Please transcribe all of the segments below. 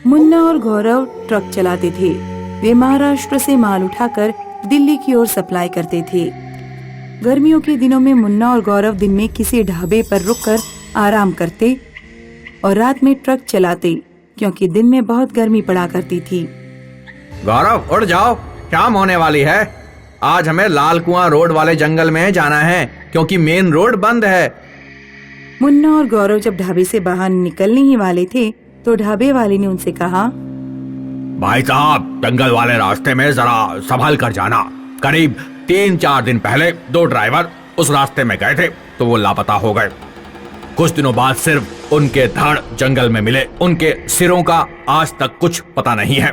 मुन्ना और गौरव ट्रक चलाते थे। वे महाराष्ट्र से माल उठाकर दिल्ली की ओर सप्लाई करते थे। गर्मियों के दिनों में मुन्ना और गौरव दिन में किसी ढाबे पर रुककर आराम करते और रात में ट्रक चलाते, क्योंकि दिन में बहुत गर्मी पड़ा करती थी। गौरव उठ जाओ, शाम होने वाली है। आज हमें लाल कुआं रोड वाले जंगल में जाना है, क्योंकि मेन रोड बंद है। मुन्ना और गौरव जब ढाबे से बाहर निकलने ही वाले थे तो ढाबे वाले ने उनसे कहा, भाई साहब, जंगल वाले रास्ते में जरा संभल कर जाना। करीब 3-4 दिन पहले 2 ड्राइवर उस रास्ते में गए थे तो वो लापता हो गए। कुछ दिनों बाद सिर्फ उनके धड़ जंगल में मिले। उनके सिरों का आज तक कुछ पता नहीं है।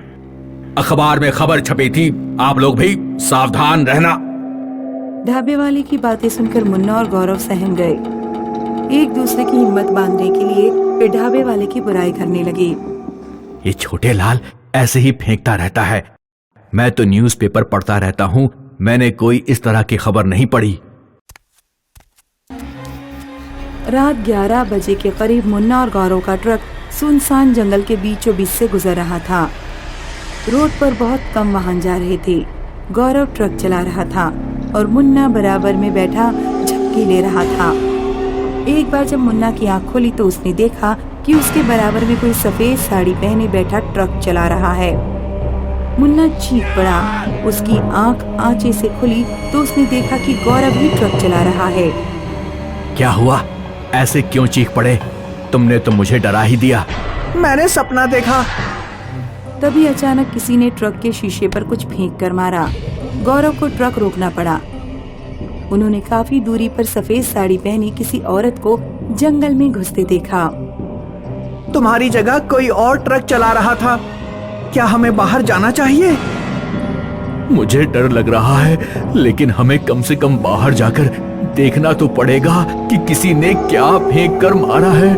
अखबार में खबर छपी थी, आप लोग भी सावधान रहना। ढाबे वाले की बातें सुनकर मुन्ना और गौरव सहम गए। एक दूसरे की हिम्मत बांधने के लिए वे ढाबे वाले की बुराई करने लगे। ये छोटे लाल ऐसे ही फेंकता रहता है। मैं तो न्यूज़पेपर पढ़ता रहता हूँ, मैंने कोई इस तरह की खबर नहीं पढ़ी। रात 11 बजे के करीब मुन्ना और गौरव का ट्रक सुनसान जंगल के बीचों बीच से गुजर रहा था। रोड पर बहुत कम वाहन जा रहे थे। गौरव ट्रक चला रहा था और मुन्ना बराबर में बैठा झपकी ले रहा था। एक बार जब मुन्ना की आंख खोली तो उसने देखा कि उसके बराबर में कोई सफेद साड़ी पहने बैठा ट्रक चला रहा है। मुन्ना चीख पड़ा। उसकी आंख आंचे से खुली तो उसने देखा कि गौरव ही ट्रक चला रहा है। क्या हुआ? ऐसे क्यों चीख पड़े? तुमने तो मुझे डरा ही दिया। मैंने सपना देखा। तभी अचानक किसी ने ट्रक के शीशे पर कुछ फेंक कर मारा। गौरव को ट्रक रोकना पड़ा। उन्होंने काफी दूरी पर सफेद साड़ी पहनी किसी औरत को जंगल में घुसते देखा। तुम्हारी जगह कोई और ट्रक चला रहा था। क्या हमें बाहर जाना चाहिए? मुझे डर लग रहा है, लेकिन हमें कम से कम बाहर जाकर देखना तो पड़ेगा कि किसी ने क्या फेंक कर मारा है।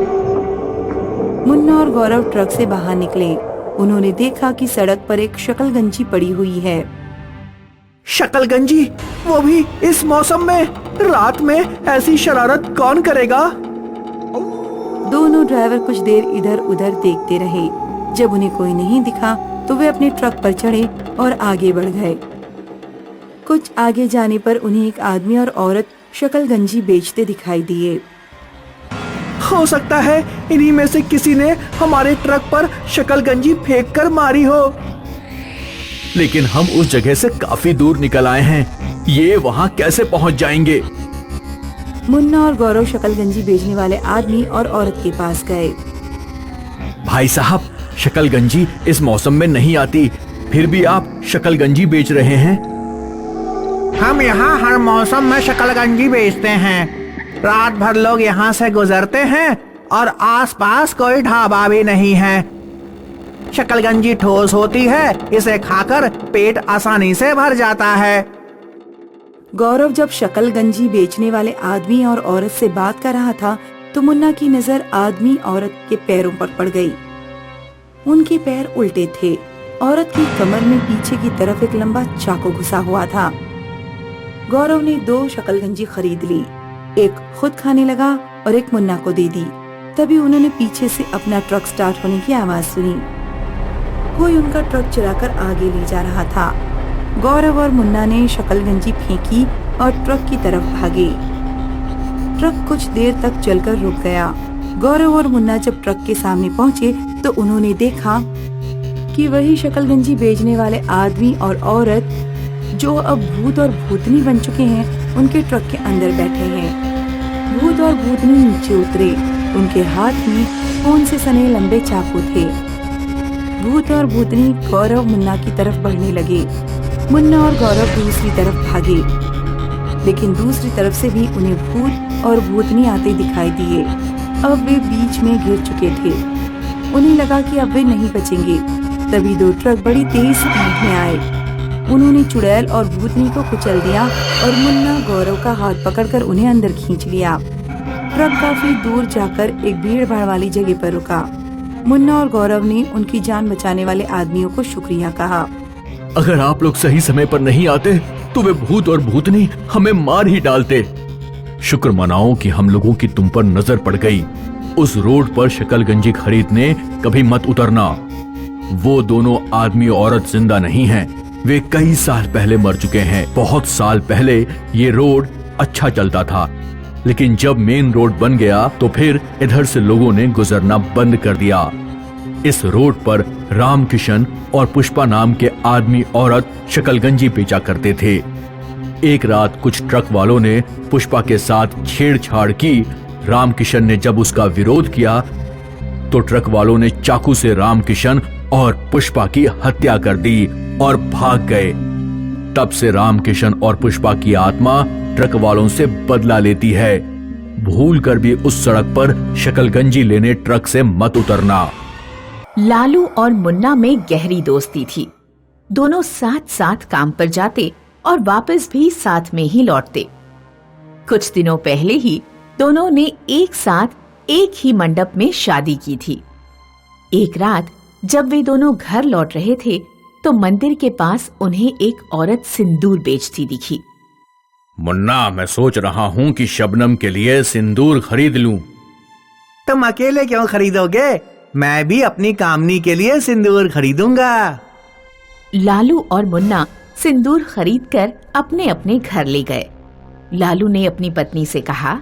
मुन्ना और गौरव ट्रक से बाहर निकले। उन्होंने देखा कि सड़क पर एक शकलगंजी पड़ी हुई है। शकलगंजी? वो भी इस मौसम में? रात में ऐसी शरारत कौन करेगा? दोनों ड्राइवर कुछ देर इधर उधर देखते रहे। जब उन्हें कोई नहीं दिखा तो वे अपने ट्रक पर चढ़े और आगे बढ़ गए। कुछ आगे जाने पर उन्हें एक आदमी और औरत शकलगंजी बेचते दिखाई दिए। हो सकता है इन्हीं में से किसी ने हमारे ट्रक पर शकलगंजी फेंक कर मारी हो। लेकिन हम उस जगह से काफी दूर निकल आए हैं, ये वहाँ कैसे पहुँच जाएंगे? मुन्ना और गौरव शकलगंजी बेचने वाले आदमी और औरत के पास गए। भाई साहब, शकलगंजी इस मौसम में नहीं आती, फिर भी आप शकलगंजी बेच रहे हैं? हम यहाँ हर मौसम में शकलगंजी बेचते हैं। रात भर लोग यहाँ से गुजरते हैं और आसपास कोई ढाबा भी नहीं है। शकलगंजी ठोस होती है, इसे खाकर पेट आसानी से भर जाता है। गौरव जब शकलगंजी बेचने वाले आदमी और औरत से बात कर रहा था तो मुन्ना की नजर आदमी औरत के पैरों पर पड़ गई। उनके पैर उल्टे थे। औरत की कमर में पीछे की तरफ एक लंबा चाकू घुसा हुआ था। गौरव ने 2 शकलगंजी खरीद ली। एक खुद खाने लगा और एक मुन्ना को दे दी। तभी उन्होंने पीछे से अपना ट्रक स्टार्ट होने की आवाज सुनी। कोई उनका ट्रक चलाकर आगे ले जा रहा था। गौरव और मुन्ना ने शकलगंजी फेंकी और ट्रक की तरफ भागे। ट्रक कुछ देर तक चलकर रुक गया। गौरव और मुन्ना जब ट्रक के सामने पहुंचे तो उन्होंने देखा कि वही शकलगंजी बेचने वाले आदमी और औरत, जो अब भूत और भूतनी बन चुके हैं, उनके ट्रक के अंदर बैठे हैं। भूत और भूतनी नीचे उतरे। उनके हाथ में खून से सने लंबे चाकू थे। भूत और भूतनी गौरव मुन्ना की तरफ बढ़ने लगे। मुन्ना और गौरव दूसरी तरफ भागे, लेकिन दूसरी तरफ से भी उन्हें भूत और भूतनी आते दिखाई दिए। अब वे बीच में घिर चुके थे। उन्हें लगा कि अब वे नहीं बचेंगे। तभी 2 ट्रक बड़ी तेज स्पीड में आए। उन्होंने चुड़ैल और भूतनी को कुचल दिया और मुन्ना गौरव का हाथ पकड़कर उन्हें अंदर खींच लिया। ट्रक काफी दूर जाकर एक भीड़ भाड़ वाली जगह पर रुका। मुन्ना और गौरव ने उनकी जान बचाने वाले आदमियों को शुक्रिया कहा। अगर आप लोग सही समय पर नहीं आते तो वे भूत और भूतनी हमें मार ही डालते। शुक्र मनाओ कि हम लोगों की तुम पर नजर पड़ गई। उस रोड पर शकलगंजी खरीदने कभी मत उतरना। वो दोनों आदमी औरत जिंदा नहीं हैं। वे कई साल पहले मर चुके हैं। बहुत साल पहले ये रोड अच्छा चलता था, लेकिन जब मेन रोड बन गया तो फिर इधर से लोगों ने गुजरना बंद कर दिया। इस रोड पर रामकिशन और पुष्पा नाम के आदमी औरत शकलगंजी बेचा करते थे। एक रात कुछ ट्रक वालों ने पुष्पा के साथ छेड़छाड़ की। रामकिशन ने जब उसका विरोध किया तो ट्रक वालों ने चाकू से रामकिशन और पुष्पा की हत्या कर दी और भाग गए। तब से रामकिशन और पुष्पा की आत्मा ट्रक वालों से बदला लेती है। भूलकर भी उस सड़क पर शकलगंजी लेने ट्रक से मत उतरना। लालू और मुन्ना में गहरी दोस्ती थी। दोनों साथ साथ काम पर जाते और वापस भी साथ में ही लौटते। कुछ दिनों पहले ही दोनों ने एक साथ एक ही मंडप में शादी की थी। एक रात जब वे दोनों घर लौट रहे थे तो मंदिर के पास उन्हें एक औरत सिंदूर बेचती दिखी। मुन्ना, मैं सोच रहा हूँ कि शबनम के लिए सिंदूर खरीद लूं। तुम अकेले क्यों खरीदोगे? मैं भी अपनी कामनी के लिए सिंदूर खरीदूंगा। लालू और मुन्ना सिंदूर खरीदकर अपने अपने घर ले गए। लालू ने अपनी पत्नी से कहा,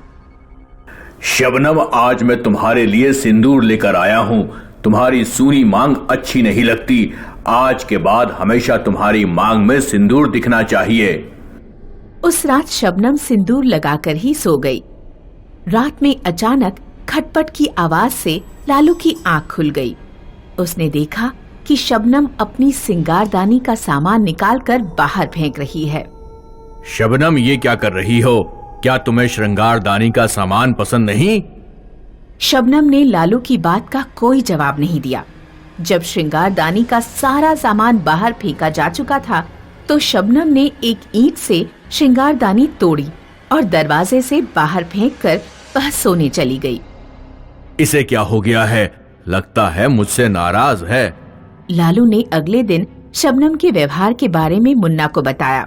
शबनम, आज मैं तुम्हारे लिए सिंदूर लेकर आया हूँ। तुम्हारी सूनी मांग अच्छी नहीं लगती। आज के बाद हमेशा तुम्हारी मांग में सिंदूर दिखना चाहिए। उस रात शबनम सिंदूर लगाकर ही सो गई। रात में अचानक खटपट की आवाज से लालू की आंख खुल गई। उसने देखा कि शबनम अपनी सिंगारदानी का सामान निकालकर बाहर फेंक रही है। शबनम, ये क्या कर रही हो? क्या तुम्हें श्रृंगारदानी का सामान पसंद नहीं? शबनम ने लालू की बात का कोई जवाब नहीं दिया। जब श्रृंगारदानी का सारा सामान बाहर फेंका जा चुका था तो शबनम ने एक ईंट से श्रृंगारदानी तोड़ी और दरवाजे से बाहर फेंककर वह सोने चली गई। इसे क्या हो गया है? लगता है मुझसे नाराज है। लालू ने अगले दिन शबनम के व्यवहार के बारे में मुन्ना को बताया।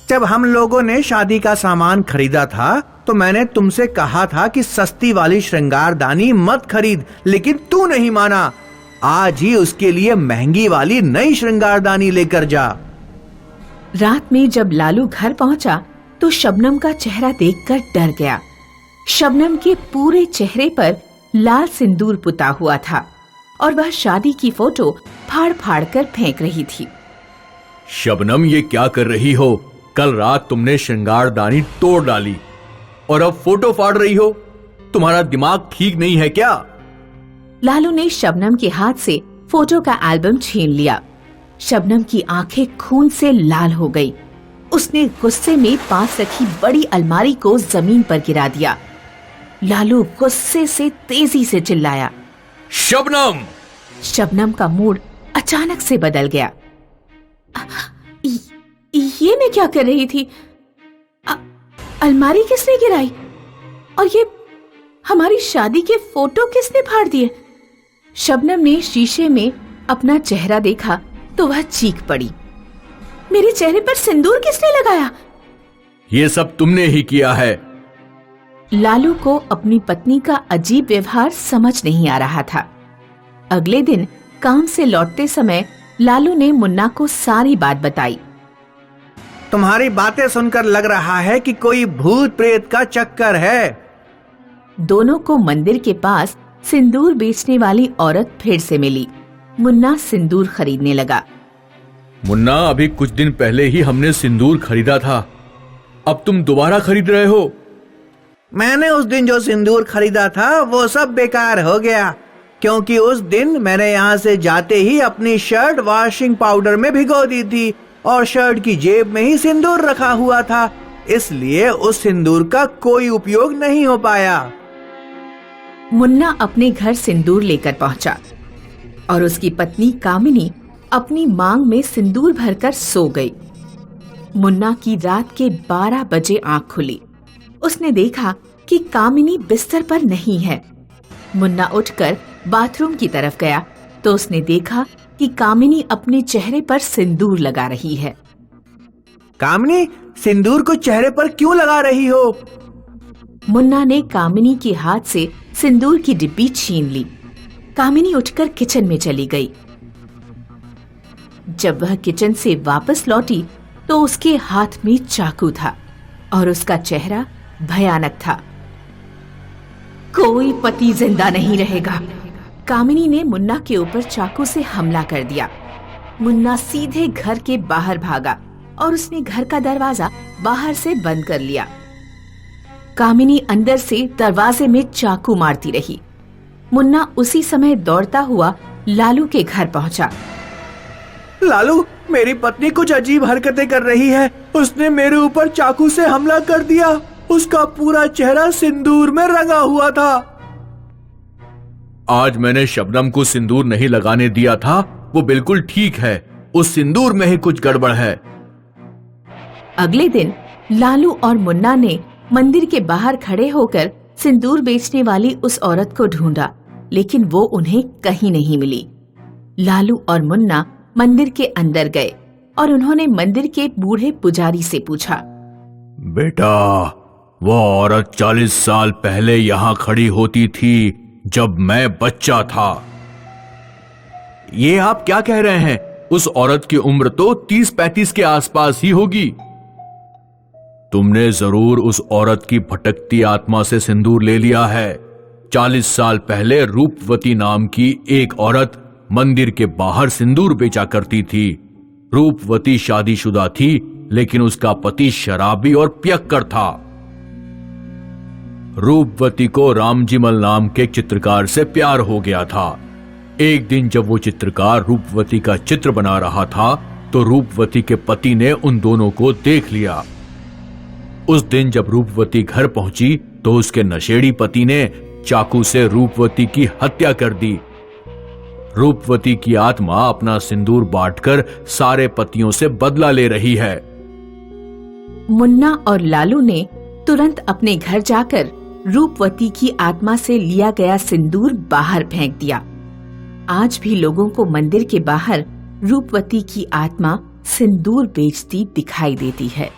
जब हम लोगों ने शादी का सामान खरीदा था तो मैंने तुमसे कहा था कि सस्ती वाली श्रृंगारदानी मत खरीद, लेकिन तू नहीं माना। आज ही उसके लिए महंगी वाली नई श्रृंगारदानी लेकर जा। रात में जब लालू घर पहुंचा तो शबनम का चेहरा देखकर डर गया। शबनम के पूरे चेहरे पर लाल सिंदूर पुता हुआ था और वह शादी की फोटो फाड़ फाड़ कर फेंक रही थी। शबनम, ये क्या कर रही हो? कल रात तुमने श्रृंगारदानी तोड़ डाली और अब फोटो फाड़ रही हो। तुम्हारा दिमाग ठीक नहीं है क्या? लालू ने शबनम के हाथ से फोटो का एल्बम छीन लिया। शबनम की आंखें खून से लाल हो गई। उसने गुस्से में पास रखी बड़ी अलमारी को जमीन पर गिरा दिया। लालू गुस्से से तेजी से चिल्लाया, शबनम! शबनम का मूड अचानक से बदल गया। ये मैं क्या कर रही थी? अलमारी किसने गिराई? और ये हमारी शादी के फोटो किसने फाड़ दिए? शबनम ने शीशे में अपना चेहरा देखा तो वह चीख पड़ी, मेरे चेहरे पर सिंदूर किसने लगाया? ये सब तुमने ही किया है। लालू को अपनी पत्नी का अजीब व्यवहार समझ नहीं आ रहा था। अगले दिन काम से लौटते समय लालू ने मुन्ना को सारी बात बताई। तुम्हारी बातें सुनकर लग रहा है कि कोई भूत प्रेत का चक्कर है। दोनों को मंदिर के पास सिंदूर बेचने वाली औरत फिर से मिली। मुन्ना सिंदूर खरीदने लगा। मुन्ना, अभी कुछ दिन पहले ही हमने सिंदूर खरीदा था, अब तुम दोबारा खरीद रहे हो? मैंने उस दिन जो सिंदूर खरीदा था वो सब बेकार हो गया, क्योंकि उस दिन मैंने यहाँ से जाते ही अपनी शर्ट वॉशिंग पाउडर में भिगो दी थी और शर्ट की जेब में ही सिंदूर रखा हुआ था, इसलिए उस सिंदूर का कोई उपयोग नहीं हो पाया। मुन्ना अपने घर सिंदूर लेकर पहुंचा और उसकी पत्नी कामिनी अपनी मांग में सिंदूर भरकर सो गई। मुन्ना की रात के 12 बजे आंख खुली। उसने देखा कि कामिनी बिस्तर पर नहीं है। मुन्ना उठकर बाथरूम की तरफ गया तो उसने देखा कि कामिनी अपने चेहरे पर सिंदूर लगा रही है। कामिनी, सिंदूर को चेहरे पर क्यों लगा रही हो? मुन्ना ने कामिनी के हाथ से सिंदूर की डिब्बी छीन ली। कामिनी उठकर किचन में चली गई। जब वह किचन से वापस लौटी तो उसके हाथ में चाकू था और उसका चेहरा भयानक था। कोई पति जिंदा नहीं रहेगा। कामिनी ने मुन्ना के ऊपर चाकू से हमला कर दिया। मुन्ना सीधे घर के बाहर भागा और उसने घर का दरवाजा बाहर से बंद कर लिया। कामिनी अंदर से दरवाजे में चाकू मारती रही। मुन्ना उसी समय दौड़ता हुआ लालू के घर पहुंचा। लालू, मेरी पत्नी कुछ अजीब हरकतें कर रही है। उसने मेरे ऊपर चाकू से हमला कर दिया। उसका पूरा चेहरा सिंदूर में रंगा हुआ था। आज मैंने शबनम को सिंदूर नहीं लगाने दिया था, वो बिल्कुल ठीक है। उस सिंदूर में ही कुछ गड़बड़ है। अगले दिन लालू और मुन्ना ने मंदिर के बाहर खड़े होकर सिंदूर बेचने वाली उस औरत को ढूंढा, लेकिन वो उन्हें कहीं नहीं मिली। लालू और मुन्ना मंदिर के अंदर गए और उन्होंने मंदिर के बूढ़े पुजारी से पूछा, बेटा, वो औरत 40 साल पहले यहाँ खड़ी होती थी जब मैं बच्चा था। ये आप क्या कह रहे हैं? उस औरत की उम्र तो 30-35 के आसपास ही होगी। तुमने जरूर उस औरत की भटकती आत्मा से सिंदूर ले लिया है। 40 साल पहले रूपवती नाम की एक औरत मंदिर के बाहर सिंदूर बेचा करती थी। रूपवती शादीशुदा थी, लेकिन उसका पति शराबी और पियक्कड़ था। रूपवती को रामजीमल नाम के चित्रकार से प्यार हो गया था। एक दिन जब वो चित्रकार रूपवती का चित्र बना रहा था तो रूपवती के पति ने उन दोनों को देख लिया। उस दिन जब रूपवती घर पहुंची तो उसके नशेड़ी पति ने चाकू से रूपवती की हत्या कर दी। रूपवती की आत्मा अपना सिंदूर बांटकर सारे पतियों से बदला ले रही है। मुन्ना और लालू ने तुरंत अपने घर जाकर रूपवती की आत्मा से लिया गया सिंदूर बाहर फेंक दिया। आज भी लोगों को मंदिर के बाहर रूपवती की आत्मा सिंदूर बेचती दिखाई देती है।